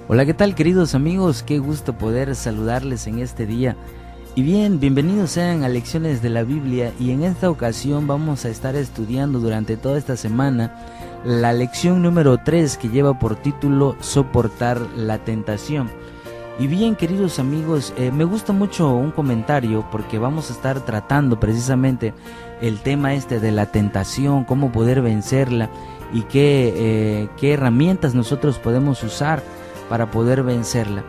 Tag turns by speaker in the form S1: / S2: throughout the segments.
S1: Hola, ¿qué tal, queridos amigos? Qué gusto poder saludarles en este día. Y bien, bienvenidos sean a Lecciones de la Biblia, y en esta ocasión vamos a estar estudiando durante toda esta semana la lección número 3, que lleva por título Soportar la tentación. Y bien, queridos amigos, me gusta mucho un comentario porque vamos a estar tratando precisamente el tema de la tentación, cómo poder vencerla y qué herramientas nosotros podemos usar para poder vencerla.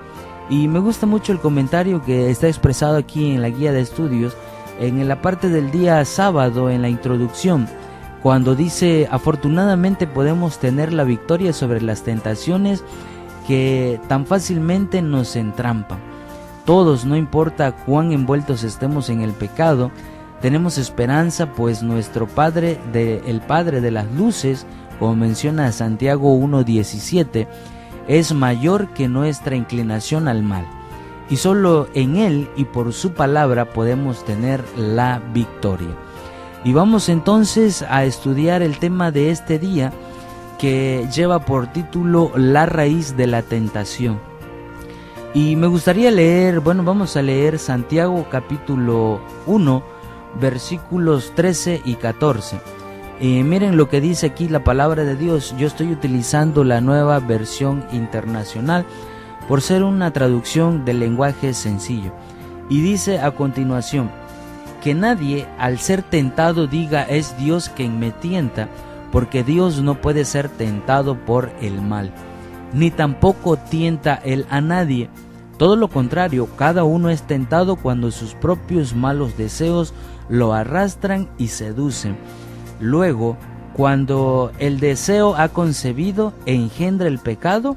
S1: Y me gusta mucho el comentario que está expresado aquí en la guía de estudios, en la parte del día sábado, en la introducción, cuando dice: afortunadamente podemos tener la victoria sobre las tentaciones que tan fácilmente nos entrampan. Todos, no importa cuán envueltos estemos en el pecado, tenemos esperanza, pues nuestro Padre, el Padre de las luces, como menciona Santiago 1:17, es mayor que nuestra inclinación al mal, y solo en Él y por su palabra podemos tener la victoria. Y vamos entonces a estudiar el tema de este día, que lleva por título La raíz de la tentación. Y me gustaría vamos a leer Santiago capítulo 1, versículos 13 y 14. Miren lo que dice aquí la palabra de Dios. Yo estoy utilizando la Nueva Versión Internacional por ser una traducción del lenguaje sencillo. Y dice a continuación: que nadie al ser tentado diga es Dios quien me tienta, porque Dios no puede ser tentado por el mal, ni tampoco tienta Él a nadie. Todo lo contrario, cada uno es tentado cuando sus propios malos deseos lo arrastran y seducen. Luego, cuando el deseo ha concebido, engendra el pecado,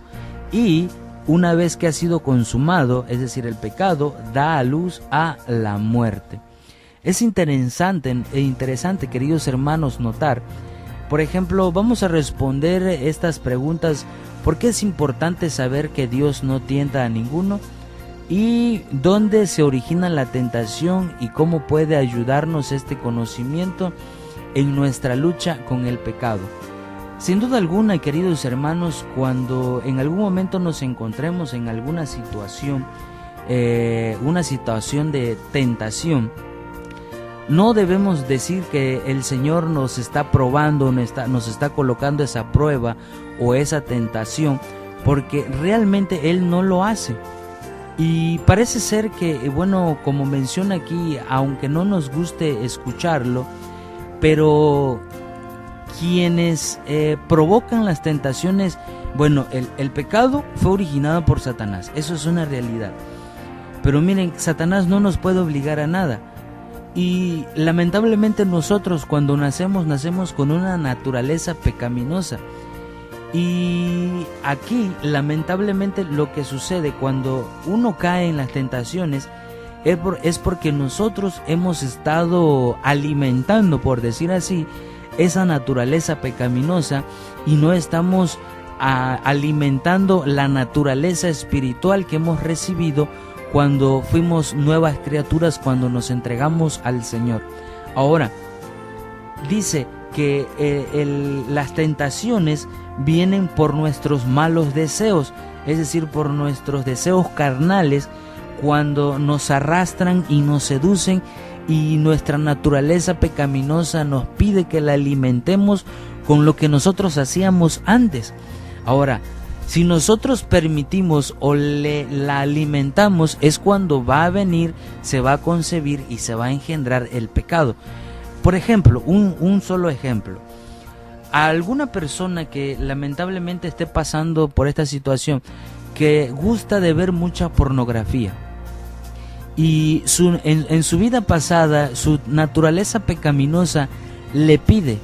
S1: y una vez que ha sido consumado, es decir, el pecado, da a luz a la muerte. Es interesante, queridos hermanos, notar, por ejemplo, vamos a responder estas preguntas: ¿por qué es importante saber que Dios no tienta a ninguno? ¿Y dónde se origina la tentación? ¿Y cómo puede ayudarnos este conocimiento en nuestra lucha con el pecado? Sin duda alguna, queridos hermanos, cuando en algún momento nos encontremos en alguna situación, una situación de tentación, no debemos decir que el Señor nos está probando, nos está colocando esa prueba o esa tentación, porque realmente Él no lo hace. Y parece ser que, como menciona aquí, aunque no nos guste escucharlo, pero quienes provocan las tentaciones, el pecado fue originado por Satanás, eso es una realidad. Pero miren, Satanás no nos puede obligar a nada. Y lamentablemente nosotros cuando nacemos con una naturaleza pecaminosa. Y aquí lamentablemente lo que sucede cuando uno cae en las tentaciones es porque nosotros hemos estado alimentando, por decir así, esa naturaleza pecaminosa, y no estamos alimentando la naturaleza espiritual que hemos recibido cuando fuimos nuevas criaturas, cuando nos entregamos al Señor. Ahora, dice que las tentaciones vienen por nuestros malos deseos, es decir, por nuestros deseos carnales, cuando nos arrastran y nos seducen, y nuestra naturaleza pecaminosa nos pide que la alimentemos con lo que nosotros hacíamos antes. Ahora, si nosotros permitimos o la alimentamos, es cuando va a venir, se va a concebir y se va a engendrar el pecado. Por ejemplo, un solo ejemplo: a alguna persona que lamentablemente esté pasando por esta situación, que gusta de ver mucha pornografía, y en su vida pasada su naturaleza pecaminosa le pide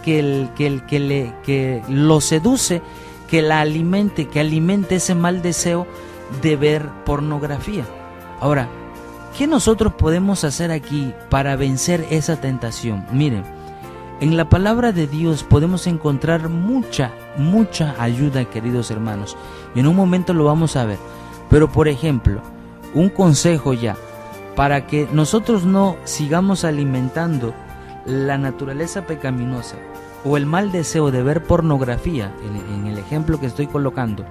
S1: que lo seduce, que la alimente, que alimente ese mal deseo de ver pornografía. Ahora, ¿qué nosotros podemos hacer aquí para vencer esa tentación? Miren, en la palabra de Dios podemos encontrar mucha ayuda, queridos hermanos, y en un momento lo vamos a ver. Pero por ejemplo, un consejo ya, para que nosotros no sigamos alimentando la naturaleza pecaminosa o el mal deseo de ver pornografía, en el ejemplo que estoy colocando,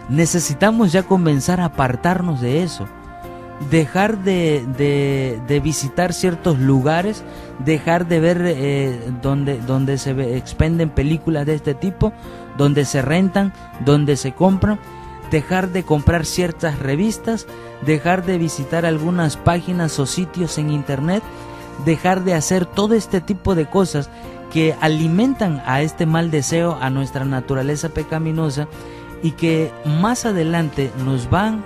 S1: necesitamos ya comenzar a apartarnos de eso, dejar de visitar ciertos lugares, dejar de ver donde se expenden películas de este tipo, donde se rentan, donde se compran, dejar de comprar ciertas revistas, dejar de visitar algunas páginas o sitios en internet, dejar de hacer todo este tipo de cosas que alimentan a este mal deseo, a nuestra naturaleza pecaminosa, y que más adelante nos van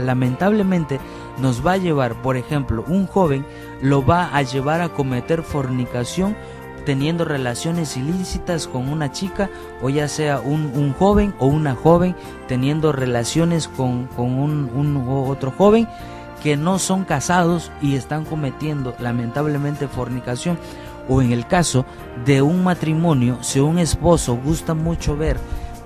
S1: lamentablemente nos va a llevar, por ejemplo, un joven lo va a llevar a cometer fornicación teniendo relaciones ilícitas con una chica, o ya sea un joven o una joven teniendo relaciones con otro joven que no son casados y están cometiendo lamentablemente fornicación. O en el caso de un matrimonio, si un esposo gusta mucho ver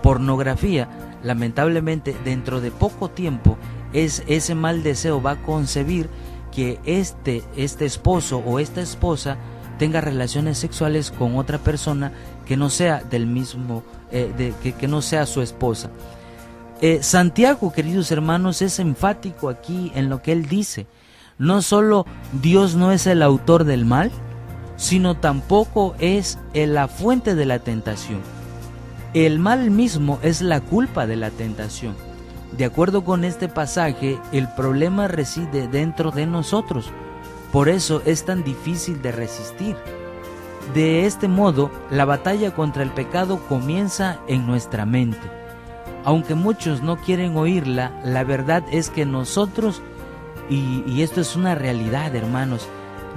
S1: pornografía, lamentablemente dentro de poco tiempo ese mal deseo va a concebir que este esposo o esta esposa tenga relaciones sexuales con otra persona que no sea del mismo, que no sea su esposa. Santiago, queridos hermanos, es enfático aquí en lo que él dice. No solo Dios no es el autor del mal, sino tampoco es la fuente de la tentación. El mal mismo es la culpa de la tentación. De acuerdo con este pasaje, el problema reside dentro de nosotros. Por eso es tan difícil de resistir. De este modo, la batalla contra el pecado comienza en nuestra mente. Aunque muchos no quieren oírla, la verdad es que nosotros, y esto es una realidad, hermanos,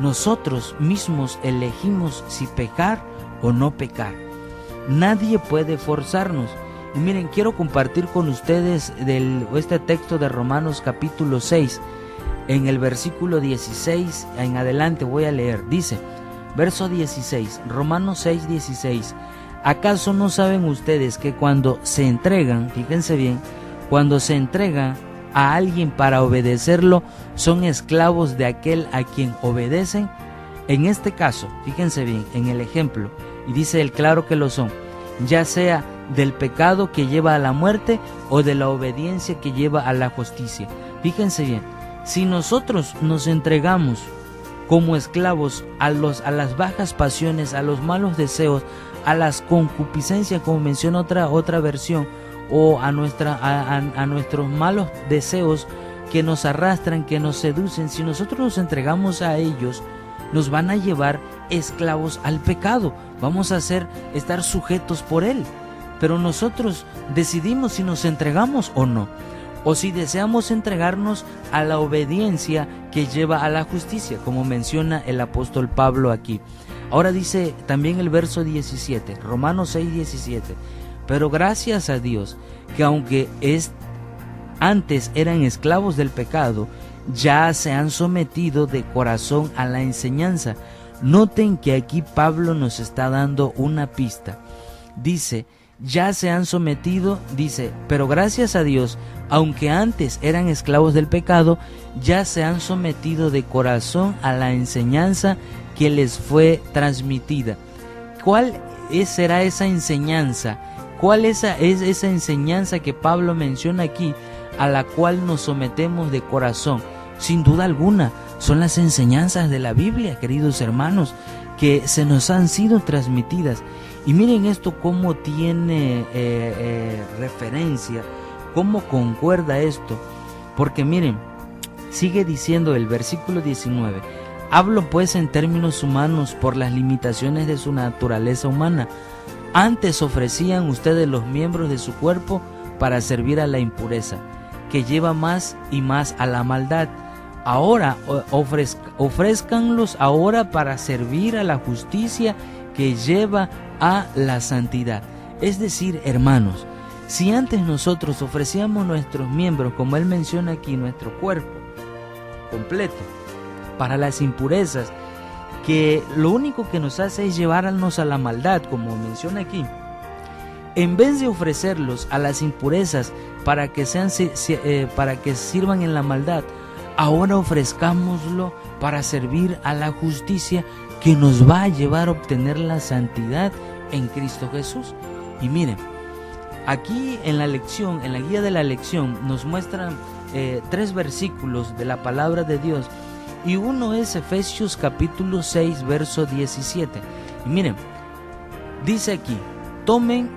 S1: nosotros mismos elegimos si pecar o no pecar. Nadie puede forzarnos. Y miren, quiero compartir con ustedes este texto de Romanos capítulo 6, en el versículo 16 en adelante voy a leer. Dice, verso 16, Romanos 6, 16, ¿acaso no saben ustedes que cuando se entregan, fíjense bien, cuando se entregan a alguien para obedecerlo, son esclavos de aquel a quien obedecen? En este caso, fíjense bien, en el ejemplo, y dice él, claro que lo son, ya sea del pecado que lleva a la muerte o de la obediencia que lleva a la justicia. Fíjense bien, si nosotros nos entregamos como esclavos a las bajas pasiones, a los malos deseos, a las concupiscencias, como menciona otra versión, o a nuestros malos deseos que nos arrastran, que nos seducen, si nosotros nos entregamos a ellos, nos van a llevar esclavos al pecado, vamos a estar sujetos por él. Pero nosotros decidimos si nos entregamos o no, o si deseamos entregarnos a la obediencia que lleva a la justicia, como menciona el apóstol Pablo aquí. Ahora dice también el verso 17, Romanos 6, 17, pero gracias a Dios que aunque antes eran esclavos del pecado, ya se han sometido de corazón a la enseñanza. Noten que aquí Pablo nos está dando una pista. Dice, ya se han sometido, dice, pero gracias a Dios, aunque antes eran esclavos del pecado, ya se han sometido de corazón a la enseñanza que les fue transmitida. ¿Cuál será esa enseñanza? ¿Cuál es esa enseñanza que Pablo menciona aquí, a la cual nos sometemos de corazón? Sin duda alguna, son las enseñanzas de la Biblia, queridos hermanos, que se nos han sido transmitidas. Y miren esto cómo tiene referencia, cómo concuerda esto. Porque miren, sigue diciendo el versículo 19, hablo pues en términos humanos por las limitaciones de su naturaleza humana. Antes ofrecían ustedes los miembros de su cuerpo para servir a la impureza, que lleva más y más a la maldad. Ahora ofrezcanlos ahora para servir a la justicia que lleva a la santidad. Es decir, hermanos, si antes nosotros ofrecíamos nuestros miembros, como él menciona aquí, nuestro cuerpo completo, para las impurezas, que lo único que nos hace es llevarnos a la maldad, como menciona aquí, en vez de ofrecerlos a las impurezas para que sirvan en la maldad, ahora ofrezcámoslo para servir a la justicia que nos va a llevar a obtener la santidad en Cristo Jesús. Y miren, Aquí en la lección, en la guía de la lección, nos muestran 3 versículos de la palabra de Dios, y uno es Efesios capítulo 6, verso 17. Y miren, dice aquí: tomen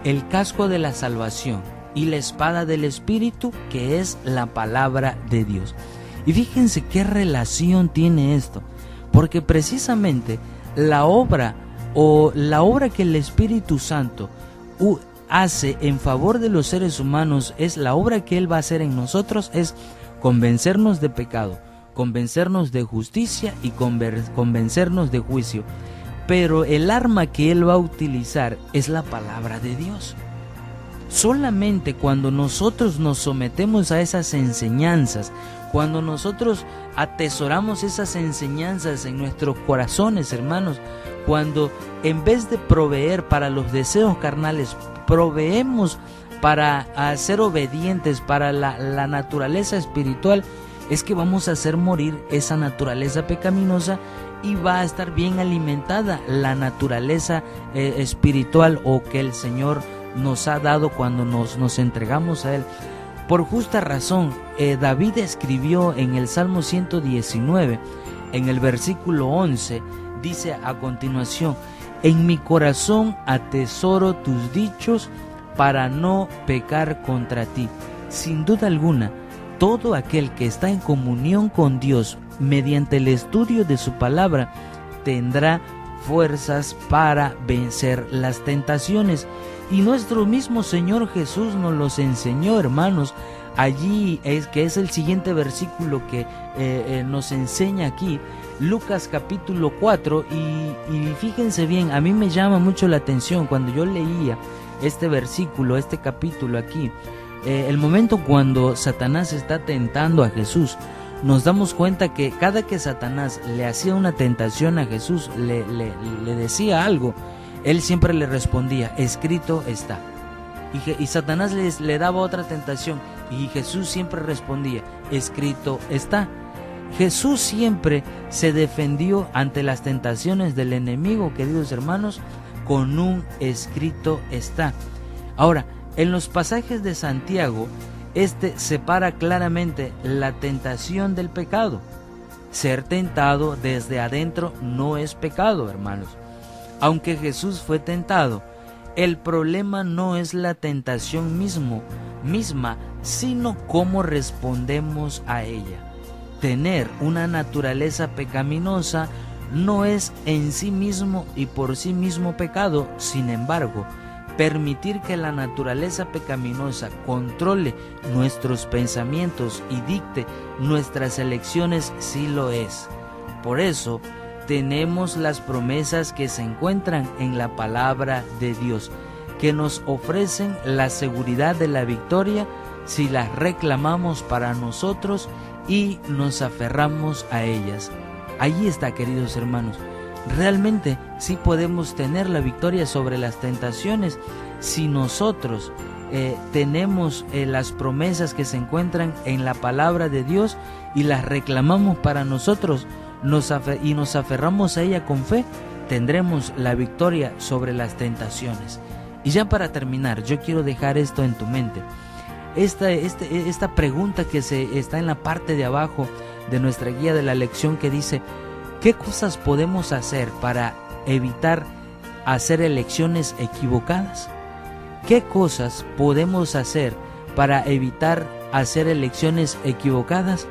S1: el casco de la salvación y la espada del Espíritu, que es la palabra de Dios. Y fíjense qué relación tiene esto, porque precisamente la obra que el Espíritu Santo hace en favor de los seres humanos, es la obra que Él va a hacer en nosotros, es convencernos de pecado, convencernos de justicia y convencernos de juicio. Pero el arma que Él va a utilizar es la palabra de Dios. Solamente cuando nosotros nos sometemos a esas enseñanzas, cuando nosotros atesoramos esas enseñanzas en nuestros corazones, hermanos, cuando en vez de proveer para los deseos carnales, proveemos para ser obedientes para la naturaleza espiritual, es que vamos a hacer morir esa naturaleza pecaminosa y va a estar bien alimentada la naturaleza espiritual, o que el Señor nos ha dado cuando nos entregamos a Él. Por justa razón, David escribió en el Salmo 119, en el versículo 11, dice a continuación: en mi corazón atesoro tus dichos para no pecar contra ti. Sin duda alguna, todo aquel que está en comunión con Dios mediante el estudio de su palabra tendrá fuerzas para vencer las tentaciones. Y nuestro mismo Señor Jesús nos los enseñó, hermanos. Allí que es el siguiente versículo que nos enseña aquí, Lucas capítulo 4, y fíjense bien, a mí me llama mucho la atención cuando yo leía este versículo, este capítulo aquí, el momento cuando Satanás está tentando a Jesús. Nos damos cuenta que cada que Satanás le hacía una tentación a Jesús, le decía algo, él siempre le respondía: escrito está. Y Satanás le daba otra tentación y Jesús siempre respondía: escrito está. Jesús siempre se defendió ante las tentaciones del enemigo, queridos hermanos, con un escrito está. Ahora, en los pasajes de Santiago, separa claramente la tentación del pecado. Ser tentado desde adentro no es pecado, hermanos. Aunque Jesús fue tentado, el problema no es la tentación misma, sino cómo respondemos a ella. Tener una naturaleza pecaminosa no es en sí mismo y por sí mismo pecado. Sin embargo, permitir que la naturaleza pecaminosa controle nuestros pensamientos y dicte nuestras elecciones sí lo es. Por eso, tenemos las promesas que se encuentran en la palabra de Dios, que nos ofrecen la seguridad de la victoria si las reclamamos para nosotros y nos aferramos a ellas. Allí está, queridos hermanos. Realmente sí podemos tener la victoria sobre las tentaciones si nosotros tenemos las promesas que se encuentran en la palabra de Dios y las reclamamos para nosotros y nos aferramos a ella con fe. Tendremos la victoria sobre las tentaciones. Y ya para terminar, yo quiero dejar esto en tu mente. Esta pregunta que está en la parte de abajo de nuestra guía de la lección, que dice: ¿qué cosas podemos hacer para evitar hacer elecciones equivocadas? ¿Qué cosas podemos hacer para evitar hacer elecciones equivocadas?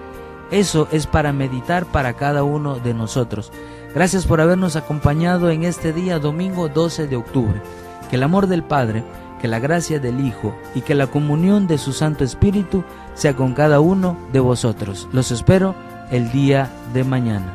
S1: Eso es para meditar para cada uno de nosotros. Gracias por habernos acompañado en este día, domingo 12 de octubre. Que el amor del Padre, que la gracia del Hijo y que la comunión de su Santo Espíritu sea con cada uno de vosotros. Los espero el día de mañana.